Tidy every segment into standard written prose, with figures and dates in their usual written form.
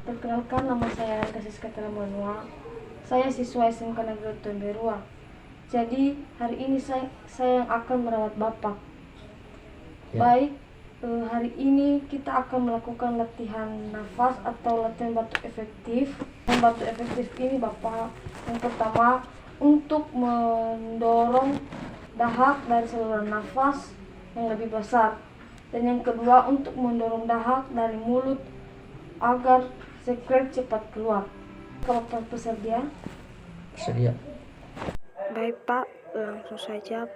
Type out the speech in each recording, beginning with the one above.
Perkenalkan, nama saya Kasis Katara Manua. Saya siswa SMK Negeri Tomberua. Jadi hari ini saya yang akan merawat Bapak. Ya. Baik, hari ini kita akan melakukan latihan nafas atau latihan batuk efektif. Yang batuk efektif ini Bapak, yang pertama untuk mendorong dahak dari saluran nafas yang lebih besar, dan yang kedua untuk mendorong dahak dari mulut agar sekret cepat keluar. Kalau Bapak bersedia? Sedia. Baik Pak, langsung saja.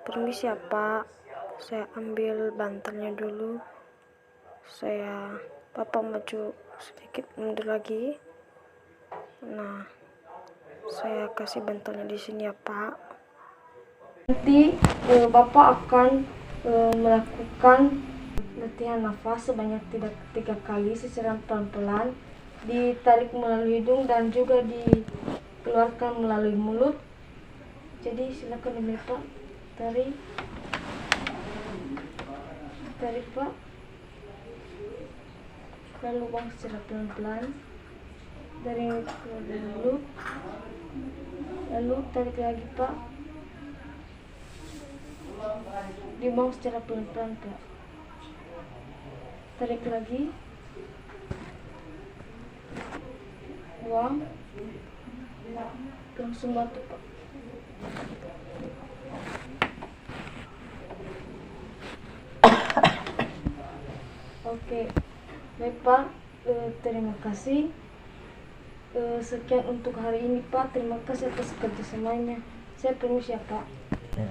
Permisi ya Pak, saya ambil bantalnya dulu. Bapak maju sedikit mundur lagi. Nah, saya kasih bantalnya di sini ya Pak. Nanti Bapak akan melakukan latihan nafas sebanyak 3 kali secara pelan-pelan, ditarik melalui hidung dan juga dikeluarkan melalui mulut. Jadi silakan dimulai Pak. Tarik Pak, lalu buang secara pelan-pelan dari keluar dari mulut, lalu tarik lagi Pak, dibuang secara pelan-pelan Pak, tarik lagi, buang, langsung batuk Pak. Oke, baik Pak, terima kasih. Sekian untuk hari ini Pak, terima kasih atas kerjasamanya. Saya permisi ya Pak. Ya.